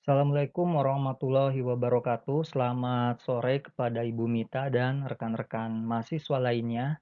Assalamualaikum warahmatullahi wabarakatuh. Selamat sore kepada Ibu Mita dan rekan-rekan mahasiswa lainnya.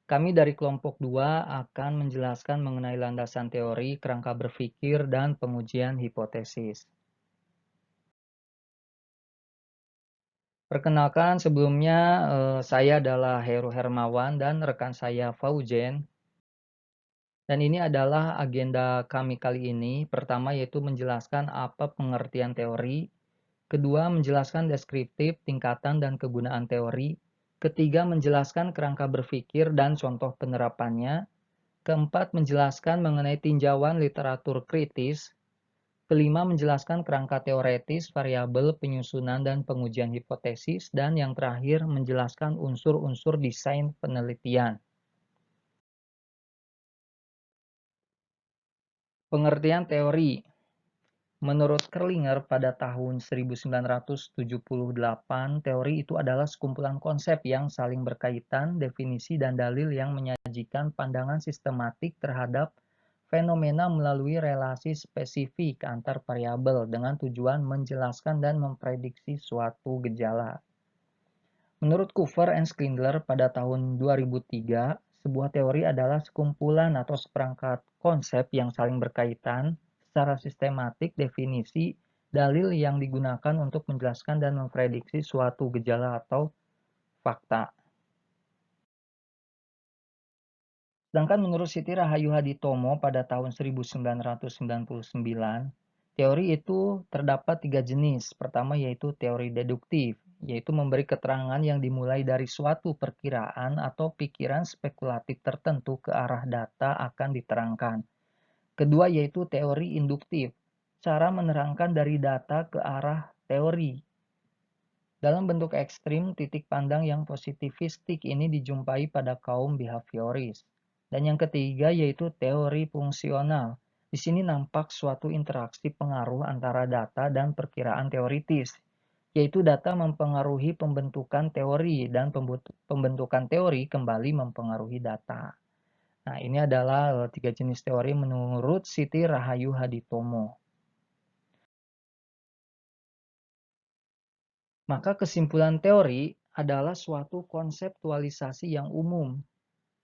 Kami dari kelompok 2 akan menjelaskan mengenai landasan teori, kerangka berpikir, dan pengujian hipotesis. Perkenalkan sebelumnya, saya adalah Heru Hermawan dan rekan saya Faujen. Dan ini adalah agenda kami kali ini. Pertama yaitu menjelaskan apa pengertian teori. Kedua, menjelaskan deskriptif, tingkatan, dan kegunaan teori. Ketiga, menjelaskan kerangka berpikir dan contoh penerapannya. Keempat, menjelaskan mengenai tinjauan literatur kritis. Kelima, menjelaskan kerangka teoretis, variabel, penyusunan, dan pengujian hipotesis. Dan yang terakhir, menjelaskan unsur-unsur desain penelitian. Pengertian teori. Menurut Kerlinger pada tahun 1978, teori itu adalah sekumpulan konsep yang saling berkaitan, definisi dan dalil yang menyajikan pandangan sistematik terhadap fenomena melalui relasi spesifik antar variabel dengan tujuan menjelaskan dan memprediksi suatu gejala. Menurut Coover and Schindler pada tahun 2003, sebuah teori adalah sekumpulan atau seperangkat konsep yang saling berkaitan secara sistematik, definisi, dalil yang digunakan untuk menjelaskan dan memprediksi suatu gejala atau fakta. Sedangkan menurut Siti Rahayu Haditomo pada tahun 1999, teori itu terdapat 3 jenis. Pertama yaitu teori deduktif, yaitu memberi keterangan yang dimulai dari suatu perkiraan atau pikiran spekulatif tertentu ke arah data akan diterangkan. Kedua yaitu teori induktif, cara menerangkan dari data ke arah teori. Dalam bentuk ekstrim, titik pandang yang positivistik ini dijumpai pada kaum behavioris. Dan yang ketiga yaitu teori fungsional. Di sini nampak suatu interaksi pengaruh antara data dan perkiraan teoritis, yaitu data mempengaruhi pembentukan teori dan pembentukan teori kembali mempengaruhi data. Nah, ini adalah 3 jenis teori menurut Siti Rahayu Haditomo. Maka kesimpulan teori adalah suatu konseptualisasi yang umum.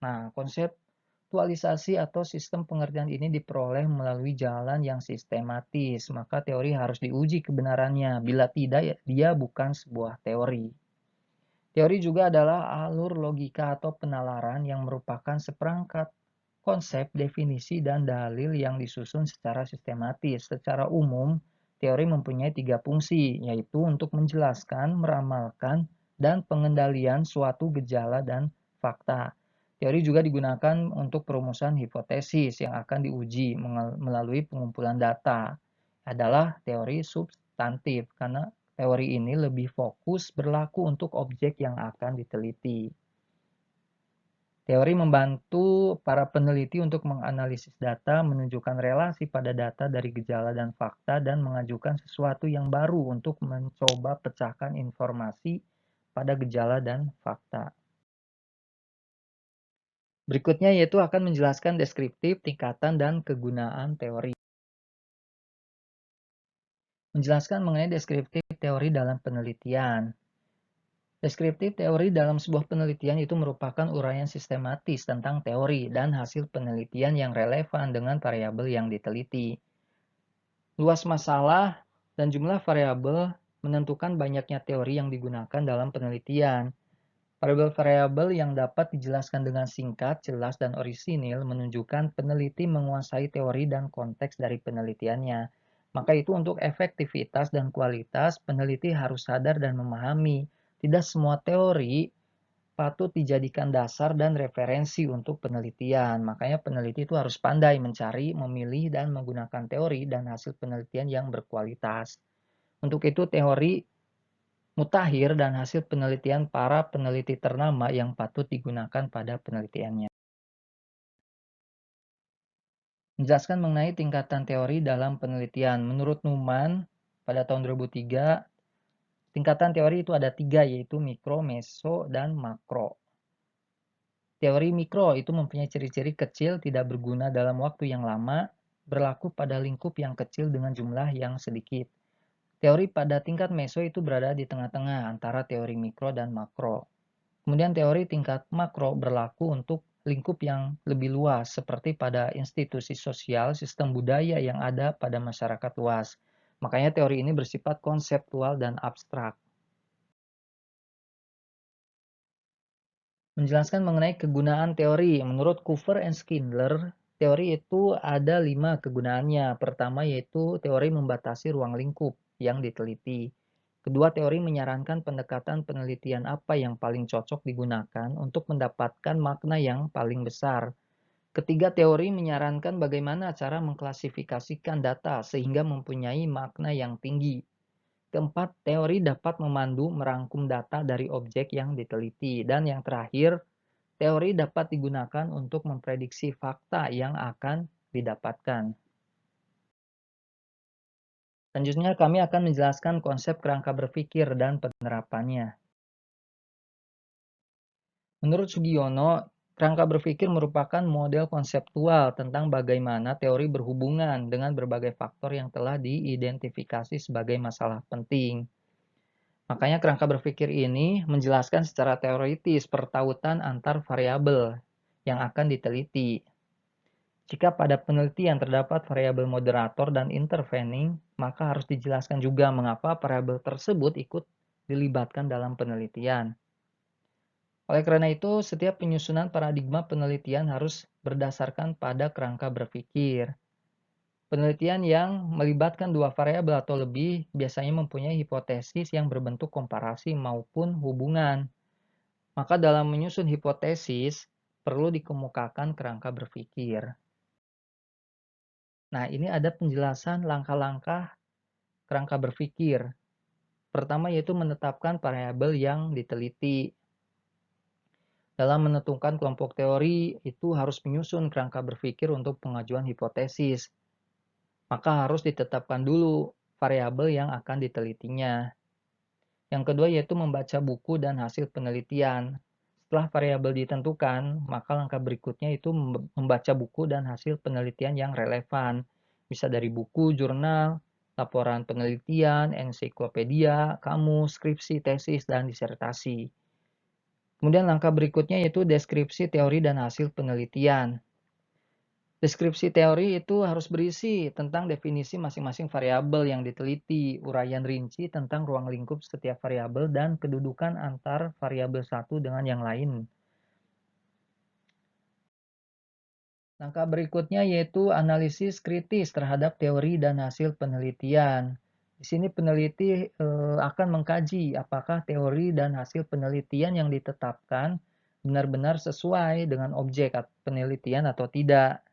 Nah, konseptualisasi atau sistem pengertian ini diperoleh melalui jalan yang sistematis. Maka teori harus diuji kebenarannya. Bila tidak, dia bukan sebuah teori. Teori juga adalah alur logika atau penalaran yang merupakan seperangkat konsep, definisi, dan dalil yang disusun secara sistematis. Secara umum, teori mempunyai 3 fungsi, yaitu untuk menjelaskan, meramalkan, dan pengendalian suatu gejala dan fakta. Teori juga digunakan untuk perumusan hipotesis yang akan diuji melalui pengumpulan data. Adalah teori substantif, karena teori ini lebih fokus berlaku untuk objek yang akan diteliti. Teori membantu para peneliti untuk menganalisis data, menunjukkan relasi pada data dari gejala dan fakta, dan mengajukan sesuatu yang baru untuk mencoba pecahkan informasi pada gejala dan fakta. Berikutnya yaitu akan menjelaskan deskriptif, tingkatan, dan kegunaan teori. Menjelaskan mengenai deskriptif teori dalam penelitian. Deskriptif teori dalam sebuah penelitian itu merupakan uraian sistematis tentang teori dan hasil penelitian yang relevan dengan variabel yang diteliti. Luas masalah dan jumlah variabel menentukan banyaknya teori yang digunakan dalam penelitian. Variabel-variabel yang dapat dijelaskan dengan singkat, jelas, dan orisinil menunjukkan peneliti menguasai teori dan konteks dari penelitiannya. Maka itu untuk efektivitas dan kualitas, peneliti harus sadar dan memahami. Tidak semua teori patut dijadikan dasar dan referensi untuk penelitian. Makanya peneliti itu harus pandai mencari, memilih, dan menggunakan teori dan hasil penelitian yang berkualitas. Untuk itu teori mutakhir dan hasil penelitian para peneliti ternama yang patut digunakan pada penelitiannya. Menjelaskan mengenai tingkatan teori dalam penelitian. Menurut Newman, pada tahun 2003, tingkatan teori itu ada 3, yaitu mikro, meso, dan makro. Teori mikro itu mempunyai ciri-ciri kecil, tidak berguna dalam waktu yang lama, berlaku pada lingkup yang kecil dengan jumlah yang sedikit. Teori pada tingkat meso itu berada di tengah-tengah antara teori mikro dan makro. Kemudian teori tingkat makro berlaku untuk lingkup yang lebih luas, seperti pada institusi sosial, sistem budaya yang ada pada masyarakat luas. Makanya teori ini bersifat konseptual dan abstrak. Menjelaskan mengenai kegunaan teori, menurut Coover and Schindler, teori itu ada 5 kegunaannya. Pertama yaitu teori membatasi ruang lingkup yang diteliti. Kedua, teori menyarankan pendekatan penelitian apa yang paling cocok digunakan untuk mendapatkan makna yang paling besar. Ketiga, teori menyarankan bagaimana cara mengklasifikasikan data sehingga mempunyai makna yang tinggi. Keempat, teori dapat memandu merangkum data dari objek yang diteliti. Dan yang terakhir, teori dapat digunakan untuk memprediksi fakta yang akan didapatkan. Selanjutnya kami akan menjelaskan konsep kerangka berpikir dan penerapannya. Menurut Sugiono, kerangka berpikir merupakan model konseptual tentang bagaimana teori berhubungan dengan berbagai faktor yang telah diidentifikasi sebagai masalah penting. Makanya kerangka berpikir ini menjelaskan secara teoritis pertautan antar variabel yang akan diteliti. Jika pada penelitian terdapat variabel moderator dan intervening, maka harus dijelaskan juga mengapa variabel tersebut ikut dilibatkan dalam penelitian. Oleh karena itu, setiap penyusunan paradigma penelitian harus berdasarkan pada kerangka berpikir. Penelitian yang melibatkan dua variabel atau lebih biasanya mempunyai hipotesis yang berbentuk komparasi maupun hubungan. Maka dalam menyusun hipotesis, perlu dikemukakan kerangka berpikir. Nah, ini ada penjelasan langkah-langkah kerangka berpikir. Pertama yaitu menetapkan variabel yang diteliti. Dalam menentukan kelompok teori, itu harus menyusun kerangka berpikir untuk pengajuan hipotesis. Maka harus ditetapkan dulu variabel yang akan ditelitinya. Yang kedua yaitu membaca buku dan hasil penelitian. Setelah variabel ditentukan, maka langkah berikutnya itu membaca buku dan hasil penelitian yang relevan. Bisa dari buku, jurnal, laporan penelitian, ensiklopedia, kamus, skripsi, tesis, dan disertasi. Kemudian langkah berikutnya yaitu deskripsi teori dan hasil penelitian. Deskripsi teori itu harus berisi tentang definisi masing-masing variabel yang diteliti, uraian rinci tentang ruang lingkup setiap variabel, dan kedudukan antar variabel satu dengan yang lain. Langkah berikutnya yaitu analisis kritis terhadap teori dan hasil penelitian. Di sini peneliti akan mengkaji apakah teori dan hasil penelitian yang ditetapkan benar-benar sesuai dengan objek penelitian atau tidak.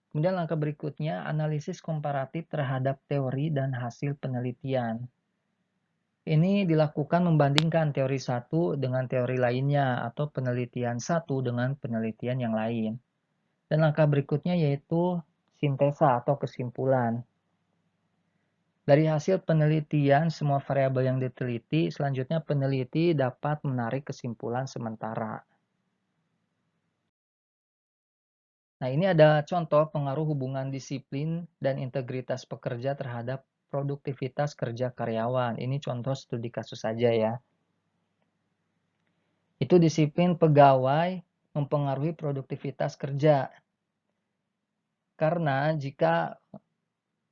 Kemudian langkah berikutnya, analisis komparatif terhadap teori dan hasil penelitian. Ini dilakukan membandingkan teori satu dengan teori lainnya atau penelitian satu dengan penelitian yang lain. Dan langkah berikutnya yaitu sintesa atau kesimpulan. Dari hasil penelitian semua variabel yang diteliti, selanjutnya peneliti dapat menarik kesimpulan sementara. Nah, ini ada contoh pengaruh hubungan disiplin dan integritas pekerja terhadap produktivitas kerja karyawan. Ini contoh studi kasus saja ya. Itu disiplin pegawai mempengaruhi produktivitas kerja. Karena jika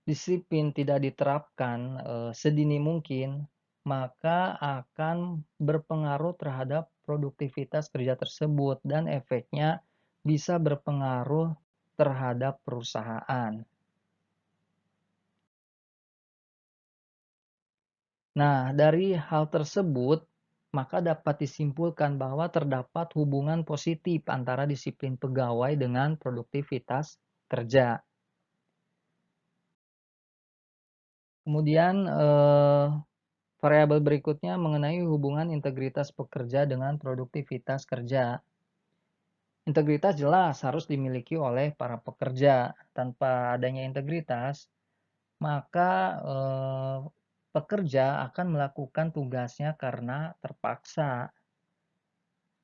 disiplin tidak diterapkan sedini mungkin, maka akan berpengaruh terhadap produktivitas kerja tersebut dan efeknya bisa berpengaruh terhadap perusahaan. Nah, dari hal tersebut, maka dapat disimpulkan bahwa terdapat hubungan positif antara disiplin pegawai dengan produktivitas kerja. Kemudian, variabel berikutnya mengenai hubungan integritas pekerja dengan produktivitas kerja. Integritas jelas harus dimiliki oleh para pekerja. Tanpa adanya integritas, maka pekerja akan melakukan tugasnya karena terpaksa.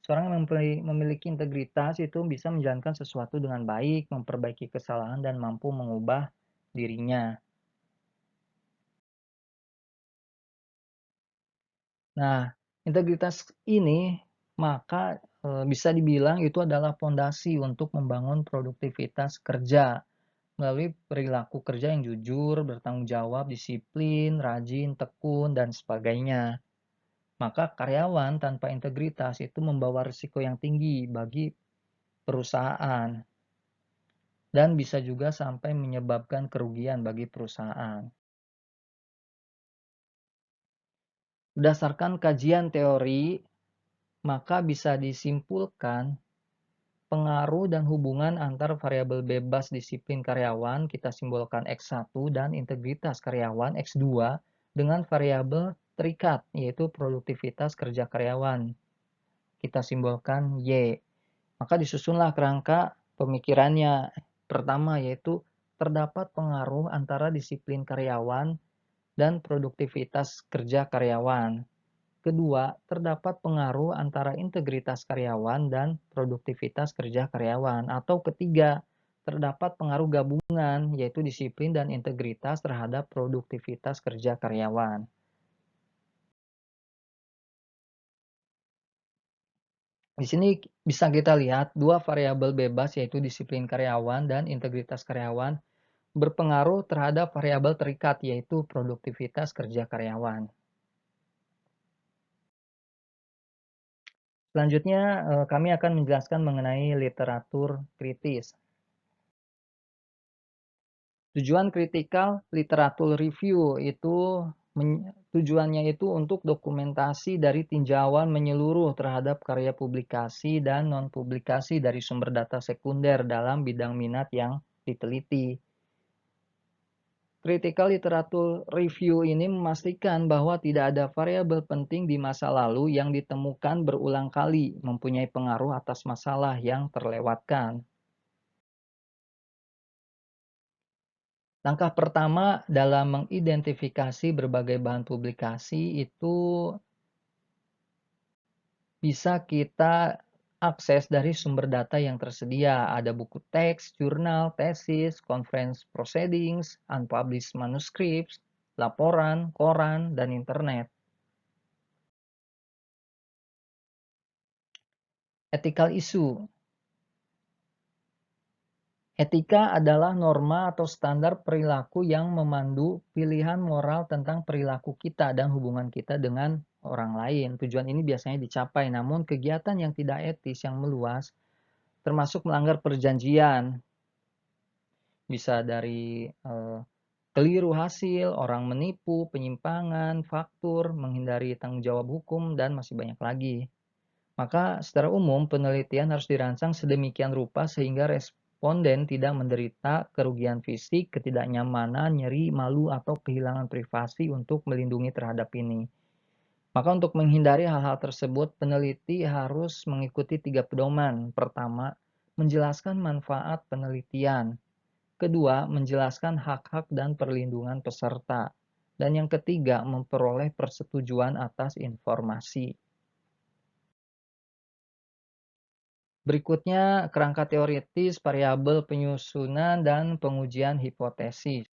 Seorang yang memiliki integritas itu bisa menjalankan sesuatu dengan baik, memperbaiki kesalahan, dan mampu mengubah dirinya. Nah, integritas ini maka bisa dibilang itu adalah fondasi untuk membangun produktivitas kerja melalui perilaku kerja yang jujur, bertanggung jawab, disiplin, rajin, tekun, dan sebagainya. Maka karyawan tanpa integritas itu membawa risiko yang tinggi bagi perusahaan dan bisa juga sampai menyebabkan kerugian bagi perusahaan. Berdasarkan kajian teori, maka bisa disimpulkan pengaruh dan hubungan antar variabel bebas disiplin karyawan kita simbolkan X1 dan integritas karyawan X2 dengan variabel terikat yaitu produktivitas kerja karyawan kita simbolkan Y. Maka disusunlah kerangka pemikirannya. Pertama yaitu terdapat pengaruh antara disiplin karyawan dan produktivitas kerja karyawan. Kedua, terdapat pengaruh antara integritas karyawan dan produktivitas kerja karyawan. Atau ketiga, terdapat pengaruh gabungan, yaitu disiplin dan integritas terhadap produktivitas kerja karyawan. Di sini bisa kita lihat dua variabel bebas, yaitu disiplin karyawan dan integritas karyawan, berpengaruh terhadap variabel terikat, yaitu produktivitas kerja karyawan. Selanjutnya, kami akan menjelaskan mengenai literatur kritis. Tujuan critical literature review itu tujuannya itu untuk dokumentasi dari tinjauan menyeluruh terhadap karya publikasi dan non-publikasi dari sumber data sekunder dalam bidang minat yang diteliti. Critical literature review ini memastikan bahwa tidak ada variabel penting di masa lalu yang ditemukan berulang kali mempunyai pengaruh atas masalah yang terlewatkan. Langkah pertama dalam mengidentifikasi berbagai bahan publikasi itu bisa kita akses dari sumber data yang tersedia. Ada buku teks, jurnal, tesis, conference proceedings, unpublished manuscripts, laporan, koran, dan internet. Ethical issue. Etika adalah norma atau standar perilaku yang memandu pilihan moral tentang perilaku kita dan hubungan kita dengan orang lain. Tujuan ini biasanya dicapai, namun kegiatan yang tidak etis yang meluas, termasuk melanggar perjanjian, bisa dari keliru hasil, orang menipu, penyimpangan, faktur, menghindari tanggung jawab hukum, dan masih banyak lagi. Maka secara umum penelitian harus dirancang sedemikian rupa sehingga responden tidak menderita kerugian fisik, ketidaknyamanan, nyeri, malu, atau kehilangan privasi untuk melindungi terhadap ini. Maka untuk menghindari hal-hal tersebut, peneliti harus mengikuti 3 pedoman. Pertama, menjelaskan manfaat penelitian. Kedua, menjelaskan hak-hak dan perlindungan peserta. Dan yang ketiga, memperoleh persetujuan atas informasi. Berikutnya, kerangka teoritis, variabel penyusunan, dan pengujian hipotesis.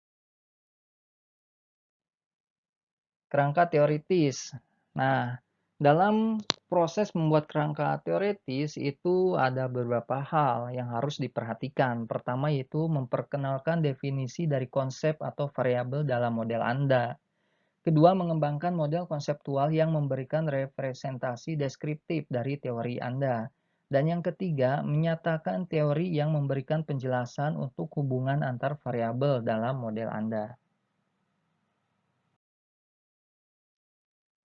Kerangka teoritis. Nah, dalam proses membuat kerangka teoritis itu ada beberapa hal yang harus diperhatikan. Pertama yaitu memperkenalkan definisi dari konsep atau variabel dalam model Anda. Kedua, mengembangkan model konseptual yang memberikan representasi deskriptif dari teori Anda. Dan yang ketiga, menyatakan teori yang memberikan penjelasan untuk hubungan antar variabel dalam model Anda.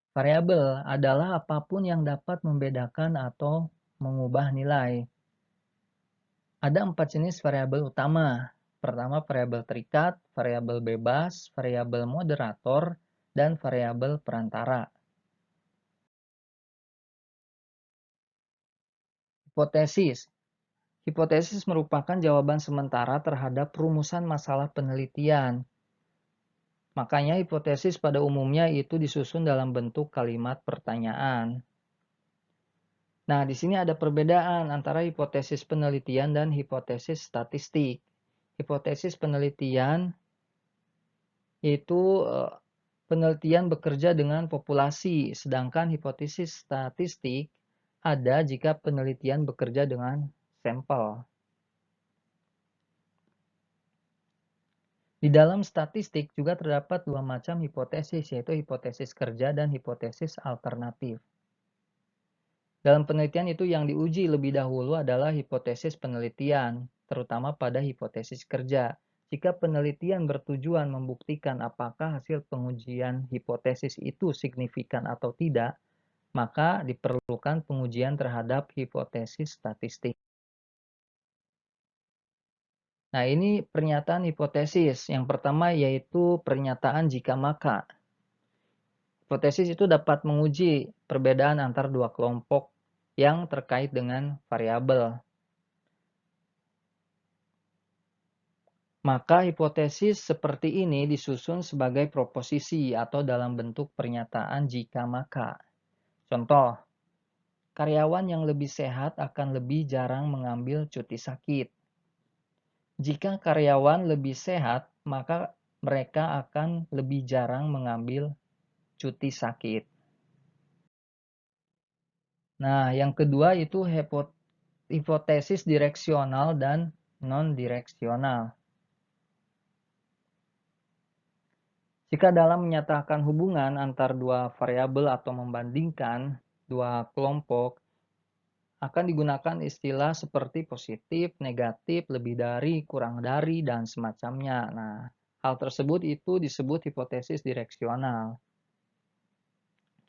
Variabel adalah apapun yang dapat membedakan atau mengubah nilai. Ada 4 jenis variabel utama. Pertama, variabel terikat, variabel bebas, variabel moderator, dan variabel perantara. Hipotesis. Hipotesis merupakan jawaban sementara terhadap rumusan masalah penelitian. Makanya hipotesis pada umumnya itu disusun dalam bentuk kalimat pertanyaan. Nah, di sini ada perbedaan antara hipotesis penelitian dan hipotesis statistik. Hipotesis penelitian itu Penelitian bekerja dengan populasi, sedangkan hipotesis statistik ada jika penelitian bekerja dengan sampel. Di dalam statistik juga terdapat dua macam hipotesis, yaitu hipotesis kerja dan hipotesis alternatif. Dalam penelitian itu yang diuji lebih dahulu adalah hipotesis penelitian, terutama pada hipotesis kerja. Jika penelitian bertujuan membuktikan apakah hasil pengujian hipotesis itu signifikan atau tidak, maka diperlukan pengujian terhadap hipotesis statistik. Nah, ini pernyataan hipotesis. Yang pertama yaitu pernyataan jika maka. Hipotesis itu dapat menguji perbedaan antar dua kelompok yang terkait dengan variabel. Maka hipotesis seperti ini disusun sebagai proposisi atau dalam bentuk pernyataan jika maka. Contoh, karyawan yang lebih sehat akan lebih jarang mengambil cuti sakit. Jika karyawan lebih sehat, maka mereka akan lebih jarang mengambil cuti sakit. Nah, yang kedua itu hipotesis direksional dan non-direksional. Jika dalam menyatakan hubungan antar dua variabel atau membandingkan dua kelompok, akan digunakan istilah seperti positif, negatif, lebih dari, kurang dari, dan semacamnya. Nah, hal tersebut itu disebut hipotesis direksional.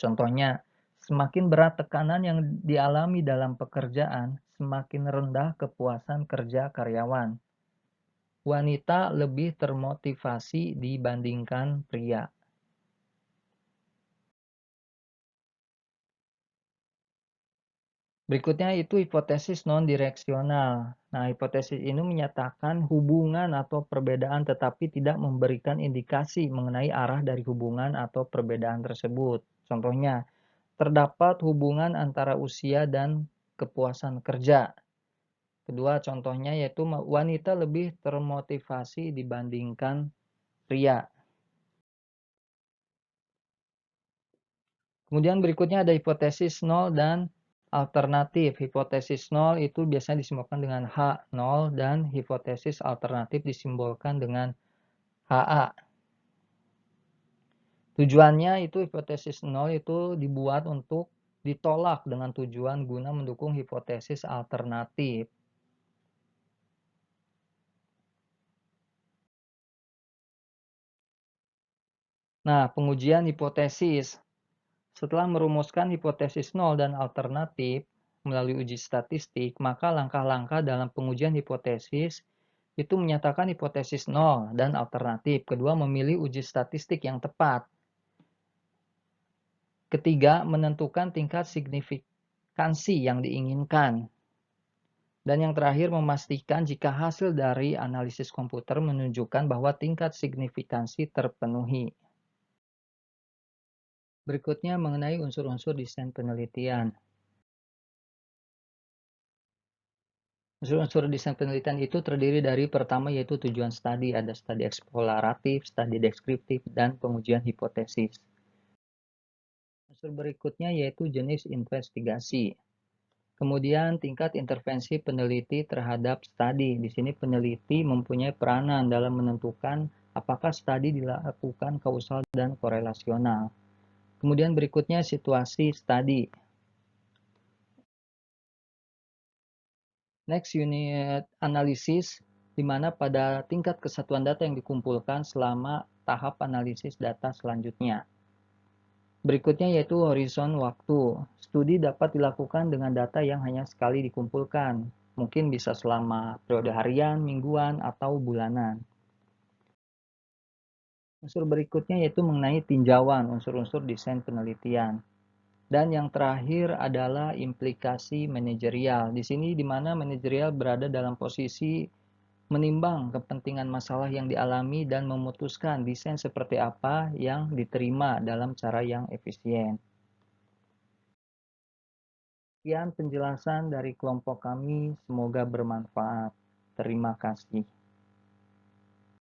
Contohnya, semakin berat tekanan yang dialami dalam pekerjaan, semakin rendah kepuasan kerja karyawan. Wanita lebih termotivasi dibandingkan pria. Berikutnya itu hipotesis non-direksional. Nah, hipotesis ini menyatakan hubungan atau perbedaan tetapi tidak memberikan indikasi mengenai arah dari hubungan atau perbedaan tersebut. Contohnya, terdapat hubungan antara usia dan kepuasan kerja. Kedua contohnya yaitu wanita lebih termotivasi dibandingkan pria. Kemudian berikutnya ada hipotesis nol dan alternatif. Hipotesis nol itu biasanya disimbolkan dengan H0 dan hipotesis alternatif disimbolkan dengan HA. Tujuannya itu hipotesis nol itu dibuat untuk ditolak dengan tujuan guna mendukung hipotesis alternatif. Nah, pengujian hipotesis. Setelah merumuskan hipotesis nol dan alternatif melalui uji statistik, maka langkah-langkah dalam pengujian hipotesis itu menyatakan hipotesis nol dan alternatif. Kedua, memilih uji statistik yang tepat. Ketiga, menentukan tingkat signifikansi yang diinginkan. Dan yang terakhir, memastikan jika hasil dari analisis komputer menunjukkan bahwa tingkat signifikansi terpenuhi. Berikutnya mengenai unsur-unsur desain penelitian. Unsur-unsur desain penelitian itu terdiri dari pertama yaitu tujuan studi, ada studi eksploratif, studi deskriptif, dan pengujian hipotesis. Unsur berikutnya yaitu jenis investigasi. Kemudian tingkat intervensi peneliti terhadap studi. Di sini peneliti mempunyai peranan dalam menentukan apakah studi dilakukan kausal dan korelasional. Kemudian berikutnya situasi studi. Next unit analisis, di mana pada tingkat kesatuan data yang dikumpulkan selama tahap analisis data selanjutnya. Berikutnya yaitu horizon waktu. Studi dapat dilakukan dengan data yang hanya sekali dikumpulkan. Mungkin bisa selama periode harian, mingguan, atau bulanan. Unsur berikutnya yaitu mengenai tinjauan, unsur-unsur desain penelitian. Dan yang terakhir adalah implikasi manajerial. Di sini di mana manajerial berada dalam posisi menimbang kepentingan masalah yang dialami dan memutuskan desain seperti apa yang diterima dalam cara yang efisien. Sekian penjelasan dari kelompok kami, semoga bermanfaat. Terima kasih.